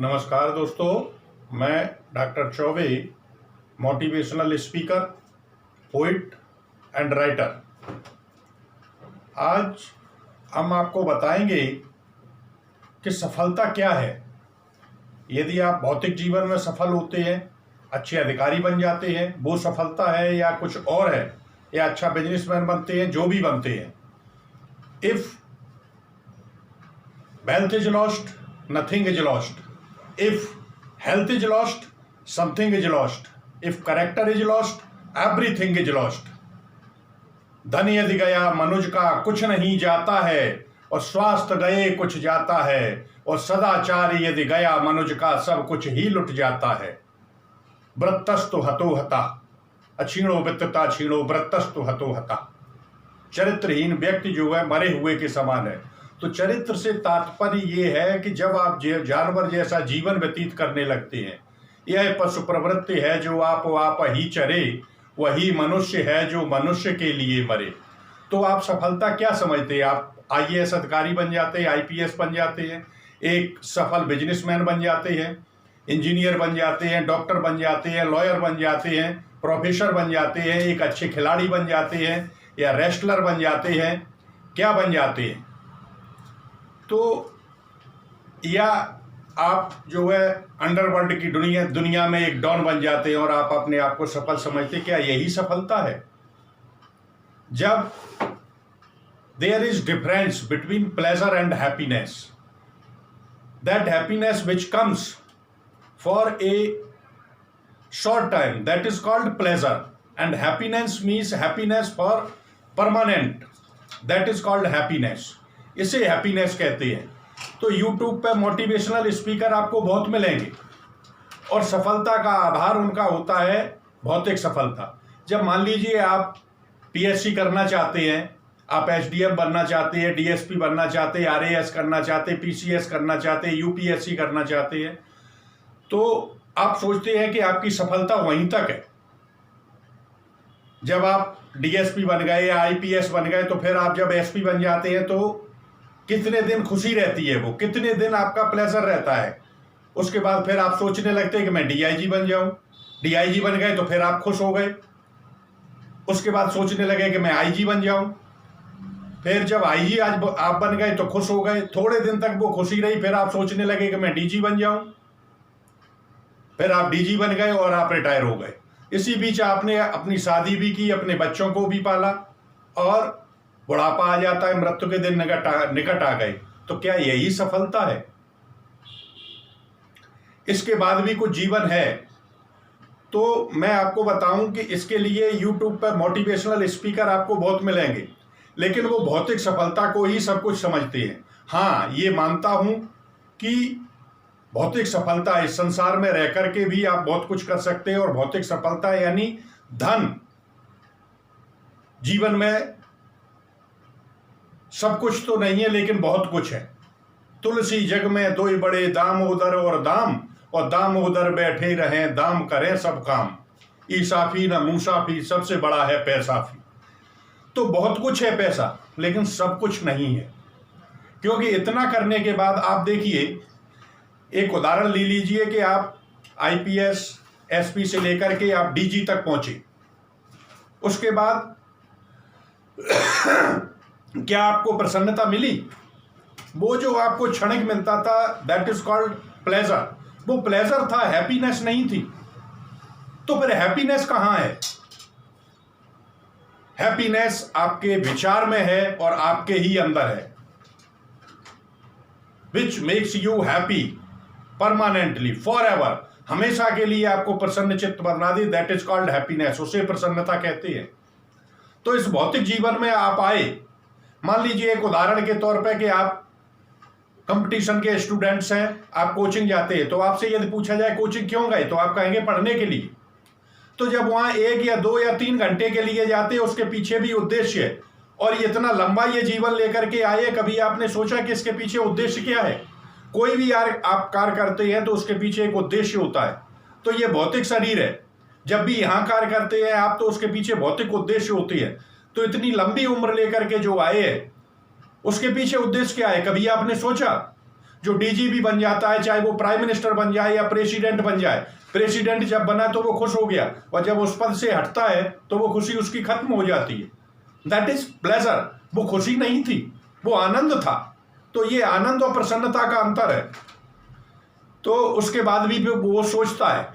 नमस्कार दोस्तों, मैं doctor Choubey, motivational speaker, poet and writer. आज हम आपको बताएंगे कि सफलता क्या है। यदि आप भौतिक जीवन में सफल होते हैं, अच्छे अधिकारी बन जाते हैं, वो सफलता है या कुछ और है, या अच्छा बिजनेसमैन बनते हैं, जो भी बनते हैं। If wealth is lost, nothing is lost. If health is lost, something is lost. If character is lost, everything is lost. धन यदि गया मनुज का कुछ नहीं जाता है, और स्वास्थ्य गए कुछ जाता है, और सदाचार यदि गया मनुज का सब कुछ ही लुट जाता है। वृत्तस्तु हतो हता, अक्षीणो वित्तता क्षीणो वृत्तस्तु हतो हता। चरित्रहीन व्यक्ति जो है मरे हुए के समान है। तो चरित्र से तात्पर्य ये है कि जब आप जानवर जैसा जीवन व्यतीत करने लगते हैं, यह पशु प्रवृत्ति है जो आप ही चरे, वही मनुष्य है जो मनुष्य के लिए मरे। तो आप सफलता क्या समझते हैं? आप IAS अधिकारी बन जाते हैं, IPS बन जाते हैं, एक सफल बिजनेसमैन बन जाते हैं, इंजीनियर बन जाते हैं, डॉक्टर बन जाते हैं, लॉयर बन जाते हैं, प्रोफेसर बन जाते हैं, एक अच्छे खिलाड़ी बन जाते हैं, या रेस्लर बन जाते हैं, क्या बन जाते हैं? तो या आप जो है अंडरवर्ल्ड की दुनिया में एक डॉन बन जाते हैं और आप अपने आप को सफल समझते। क्या यही सफलता है? जब there is difference between pleasure and happiness, that happiness which comes for a short time, that is called pleasure, and happiness means happiness for permanent, that is called happiness. इसे हैप्पीनेस कहते हैं। तो YouTube पे motivational speaker आपको बहुत मिलेंगे, और सफलता का आधार उनका होता है भौतिक सफलता। जब मान लीजिए आप PSC करना चाहते हैं, आप SDM बनना चाहते हैं, DSP बनना चाहते हैं, RAS करना चाहते हैं, PCS करना चाहते हैं, UPSC करना चाहते हैं, तो आप सोचते हैं कि आपकी सफलता वहीं तक है। जब आप DSP बन गए या IPS बन गए, तो फिर आप जब SP बन जाते हैं तो कितने दिन खुशी रहती है, वो कितने दिन आपका प्लेजर रहता है। उसके बाद फिर आप सोचने लगते हैं कि मैं DIG बन जाऊं। DIG बन गए तो फिर आप खुश हो गए। उसके बाद सोचने लगे कि मैं IG बन जाऊं। फिर जब IG आज आप बन गए तो खुश हो गए, थोड़े दिन तक वो खुशी रही, फिर आप सोचने लगे कि मैं DG बन जाऊं। फिर आप DG बन गए और आप रिटायर हो गए। इसी बीच आपने अपनी शादी भी की, अपने बच्चों को भी पाला, और बुढ़ापा आ जाता है, मृत्यु के दिन निकट आ गए। तो क्या यही सफलता है? इसके बाद भी कुछ जीवन है। तो मैं आपको बताऊं कि इसके लिए YouTube पर मोटिवेशनल स्पीकर आपको बहुत मिलेंगे, लेकिन वो भौतिक सफलता को ही सब कुछ समझते हैं। हाँ, ये मानता हूं कि भौतिक सफलता, इस संसार में रह करके भी आप बहुत कुछ कर सकते हैं, और भौतिक सफलता यानी धन। जीवन में सब कुछ तो नहीं है, लेकिन बहुत कुछ है। तुलसी जग में दो बड़े दामोदर और दामोदर बैठे रहें, दाम करें सब काम। ईसाफी न मूसाफी, सबसे बड़ा है पैसाफी। तो बहुत कुछ है पैसा, लेकिन सब कुछ नहीं है। क्योंकि इतना करने के बाद आप देखिए, एक उदाहरण ले लीजिए कि आप IPS SP से लेकर के आप DG तक पहुंचे। उसके बाद क्या आपको प्रसन्नता मिली? वो जो आपको क्षणिक मिलता था, दैट इज कॉल्ड प्लेजर। वो प्लेजर था, हैप्पीनेस नहीं थी। तो फिर हैप्पीनेस कहां है? हैप्पीनेस आपके विचार में है और आपके ही अंदर है। Which makes you happy permanently, for ever, हमेशा के लिए आपको प्रसन्न चित्त बना दे, दैट इज कॉल्ड हैप्पीनेस। उसे प्रसन्नता कहते हैं। तो इस भौतिक जीवन में आप आए, मान लीजिए एक उदाहरण के तौर पे कि आप कंपटीशन के स्टूडेंट्स हैं, आप कोचिंग जाते हैं, तो आपसे यदि पूछा जाए कोचिंग क्यों गए, तो आप कहेंगे पढ़ने के लिए। तो जब वहां 1 या 2 या 3 घंटे के लिए जाते हैं, उसके पीछे भी उद्देश्य है। और इतना लंबा ये जीवन लेकर के आए, कभी आपने सोचा कि इसके पीछे उद्देश्य क्या है? कोई भी आप कार्य करते हैं तो उसके पीछे एक उद्देश्य होता है। तो ये भौतिक शरीर है, जब भी यहाँ कार्य करते हैं आप, तो उसके पीछे भौतिक उद्देश्य होती है। तो इतनी लंबी उम्र लेकर के जो आए हैं, उसके पीछे उद्देश्य क्या है? कभी आपने सोचा? जो डीजीपी बन जाता है, चाहे वो प्राइम मिनिस्टर बन जाए या प्रेसिडेंट बन जाए, प्रेसिडेंट जब बना तो वो खुश हो गया, और जब उस पद से हटता है तो वो खुशी उसकी खत्म हो जाती है। That is pleasure. वो खुशी नहीं थी, वो आनंद था। तो ये आनंद और प्रसन्नता का अंतर है। तो उसके बाद भी वो सोचता है।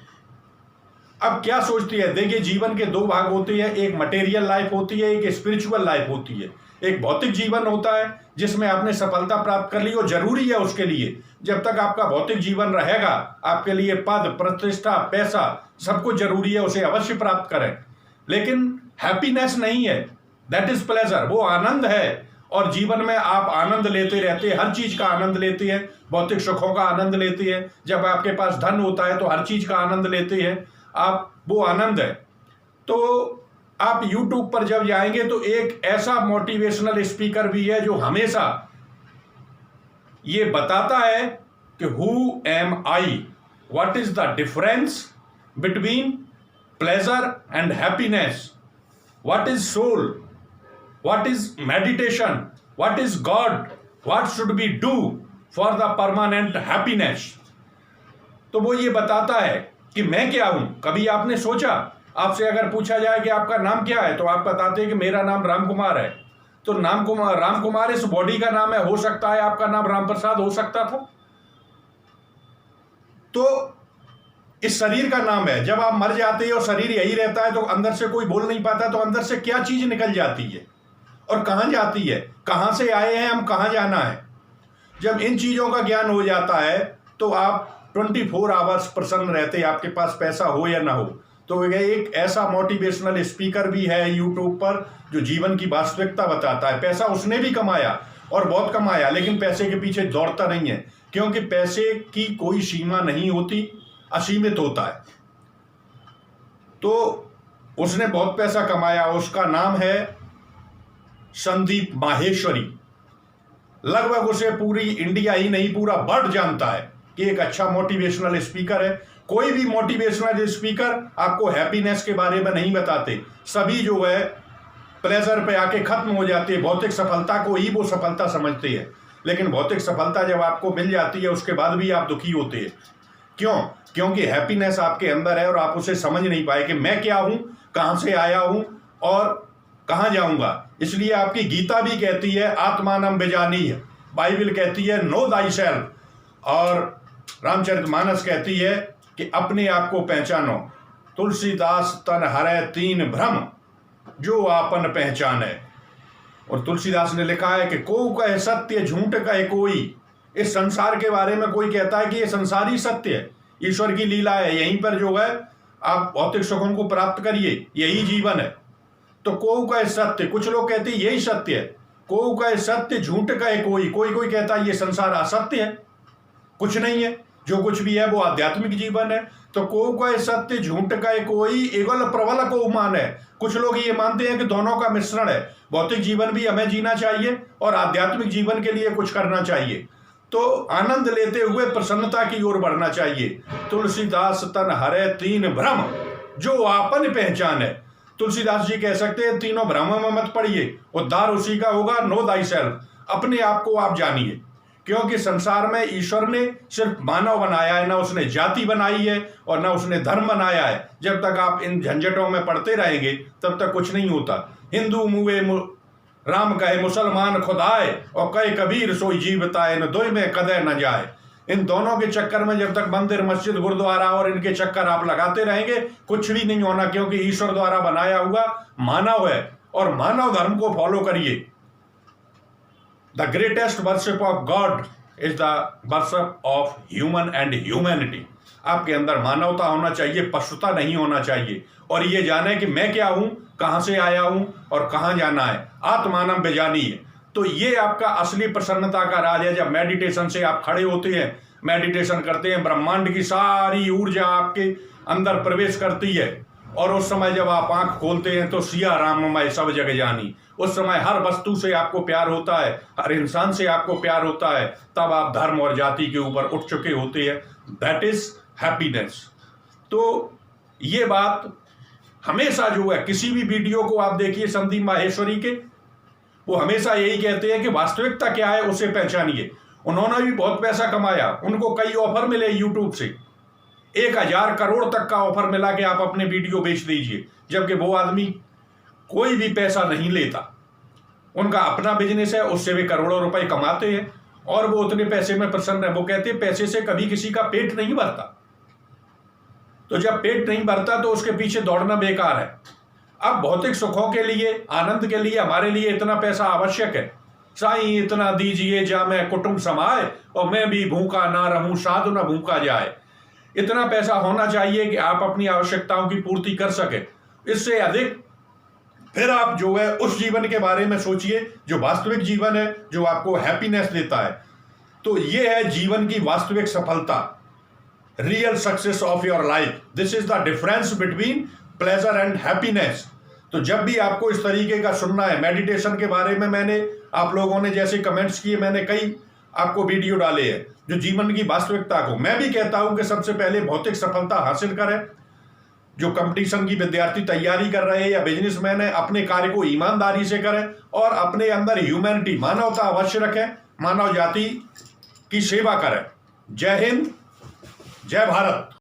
अब क्या सोचती है? देखिए, जीवन के दो भाग होते हैं, एक मटेरियल लाइफ होती है, एक स्पिरिचुअल लाइफ होती है। एक भौतिक जीवन होता है जिसमें आपने सफलता प्राप्त कर ली, और जरूरी है उसके लिए। जब तक आपका भौतिक जीवन रहेगा, आपके लिए पद, प्रतिष्ठा, पैसा सब कुछ जरूरी है, उसे अवश्य प्राप्त करें। लेकिन हैप्पीनेस नहीं है, दैट इज प्लेजर। वो आनंद है, और जीवन में आप आनंद लेते रहते हैं, हर चीज का आनंद लेते हैं, भौतिक सुखों का आनंद लेते हैं। जब आपके पास धन होता है तो हर चीज का आनंद लेते हैं आप, वो आनंद है। तो आप YouTube पर जब जाएंगे तो एक ऐसा मोटिवेशनल स्पीकर भी है जो हमेशा ये बताता है कि who am I, what is the difference between pleasure and happiness, what is soul, what is meditation, what is God, what should be do for the permanent happiness. तो वो ये बताता है कि मैं क्या हूं। कभी आपने सोचा, आपसे अगर पूछा जाए कि आपका नाम क्या है, तो आप बताते हैं कि मेरा नाम राम कुमार है। तो राम कुमार इस बॉडी का नाम है, हो सकता है आपका नाम राम प्रसाद हो सकता था। तो इस शरीर का नाम है। जब आप मर जाते हैं और शरीर यही रहता है तो अंदर से कोई बोल नहीं पाता, तो अंदर से क्या चीज निकल जाती है और कहां जाती है, कहां से आए हैं हम, कहां जाना है। जब इन चीजों का ज्ञान हो जाता है तो आप 24 आवर्स प्रसन्न रहते हैं, आपके पास पैसा हो या ना हो। तो एक ऐसा मोटिवेशनल स्पीकर भी है YouTube पर जो जीवन की वास्तविकता बताता है। पैसा उसने भी कमाया और बहुत कमाया, लेकिन पैसे के पीछे दौड़ता नहीं है, क्योंकि पैसे की कोई सीमा नहीं होती, असीमित होता है। तो उसने बहुत पैसा कमाया, उसका नाम है संदीप माहेश्वरी। लगभग उसे पूरी इंडिया ही नहीं, पूरा वर्ल्ड जानता है कि एक अच्छा मोटिवेशनल स्पीकर है। कोई भी मोटिवेशनल स्पीकर आपको हैप्पीनेस के बारे में नहीं बताते। सभी जो है प्लेजर पे आके खत्म हो जाते हैं, भौतिक सफलता को ही वो सफलता समझते हैं। लेकिन भौतिक सफलता जब आपको मिल जाती है उसके बाद भी आप दुखी होते हैं। क्यों? क्योंकि हैप्पीनेस आपके अंदर है और आप उसे समझ नहीं पाए कि मैं क्या हूं, कहां से आया हूं और कहां जाऊंगा। इसलिए आपकी गीता भी कहती है आत्मानम बेजानी है, बाइबल कहती है नो दाई सेल्फ, और रामचरितमानस कहती है कि अपने आप को पहचानो। तुलसीदास तन हरै तीन भ्रम, जो आपन पहचान है। और तुलसीदास ने लिखा है कि को कहे सत्य, झूठ कहे कोई। इस संसार के बारे में कोई कहता है कि ये संसार ही सत्य है, ईश्वर की लीला है, यहीं पर जो है आप भौतिक सुखों को प्राप्त करिए, यही जीवन है। तो को कहे सत्य, कुछ लोग कहते हैं यही सत्य है। को कहे सत्य, झूठ कहे कोई। कोई कहता है ये संसार असत्य है, कुछ नहीं है, जो कुछ भी है वो आध्यात्मिक जीवन है। तो को कहे सत्य, झूठ कहे कोई, एवल प्रबल को मान है। कुछ लोग ये मानते हैं कि दोनों का मिश्रण है, भौतिक जीवन भी हमें जीना चाहिए और आध्यात्मिक जीवन के लिए कुछ करना चाहिए। तो आनंद लेते हुए प्रसन्नता की ओर बढ़ना चाहिए। तुलसीदास तन हरै तीन भ्रम, जो आपन पहचान है। तुलसीदास जी कह सकते हैं तीनों भ्रमों में मत पड़िए, उद्धार उसी का होगा। नो दाई सेल्फ, अपने आप को आप जानिए। क्योंकि संसार में ईश्वर ने सिर्फ मानव बनाया है, ना उसने जाति बनाई है और ना उसने धर्म बनाया है। जब तक आप इन झंझटों में पड़ते रहेंगे तब तक कुछ नहीं होता। हिंदू मुए राम कहे मुसलमान खुदाए, और कहे कबीर सोई जीवताए, न दोय में कदे न जाए। इन दोनों के चक्कर में जब तक मंदिर, मस्जिद, गुरुद्वारा और इनके चक्कर आप लगाते रहेंगे, कुछ भी नहीं होना। क्योंकि ईश्वर द्वारा बनाया हुआ मानव है और मानव धर्म को फॉलो करिए। The greatest worship of God is the worship of human and humanity. आपके अंदर मानवता होना चाहिए, पशुता नहीं होना चाहिए। और ये जाने कि मैं क्या हूं, कहां से आया हूं और कहां जाना है। आत्मानम बेजानी है। तो ये आपका असली प्रसन्नता का राज है। जब मेडिटेशन से आप खड़े होते हैं, मेडिटेशन करते हैं, ब्रह्मांड की सारी ऊर्जा आपके अंदर प्रवेश करती है। और उस समय जब आप आंख खोलते हैं तो सिया राममय सब जग जानी। उस समय हर वस्तु से आपको प्यार होता है, हर इंसान से आपको प्यार होता है। तब आप धर्म और जाति के ऊपर उठ चुके होते हैं। That is happiness. तो ये बात हमेशा जो है, किसी भी वीडियो को आप देखिए संदीप माहेश्वरी के, वो हमेशा यही कहते हैं कि वास्तविकता क्या है उसे पहचानिए। उन्होंने भी बहुत पैसा कमाया, उनको कई ऑफर मिले यूट्यूब से, 1000 करोड़ तक का ऑफर मिला कि आप अपने वीडियो बेच दीजिए, जबकि वो आदमी कोई भी पैसा नहीं लेता, उनका अपना बिजनेस है, उससे भी करोड़ों रुपए कमाते हैं और वो उतने पैसे में प्रसन्न है। वो कहते हैं पैसे से कभी किसी का पेट नहीं भरता, तो जब पेट नहीं भरता तो उसके पीछे दौड़ना बेकार है। अब भौतिक सुखों के लिए, आनंद के लिए हमारे लिए इतना पैसा आवश्यक है। साईं इतना दीजिए जा मैं कुटुंब समाए और मैं भी भूखा ना रहूं साधु ना भूखा जाए। इतना पैसा होना चाहिए कि आप अपनी आवश्यकताओं की पूर्ति कर सके। इससे अधिक फिर आप जो है उस जीवन के बारे में सोचिए जो वास्तविक जीवन है, जो आपको हैप्पीनेस देता है। तो ये है जीवन की वास्तविक सफलता, real success of your life. This is the difference between pleasure and happiness. तो जब भी आपको इस तरीके का सुनना है, मेडिटेशन के बारे में मैंने, आप लोगों ने जैसे कमेंट्स किए, मैंने कई आपको वीडियो डाले हैं जो जीवन की वास्तविकता को, मैं भी कहता हूं कि सबसे पहले भौतिक सफलता हासिल करें। जो कंपटीशन की विद्यार्थी तैयारी कर रहे हैं या बिजनेसमैन है, अपने कार्य को ईमानदारी से करें और अपने अंदर ह्यूमैनिटी, मानवता अवश्य रखें, मानव जाति की सेवा करें। जय हिंद, जय भारत।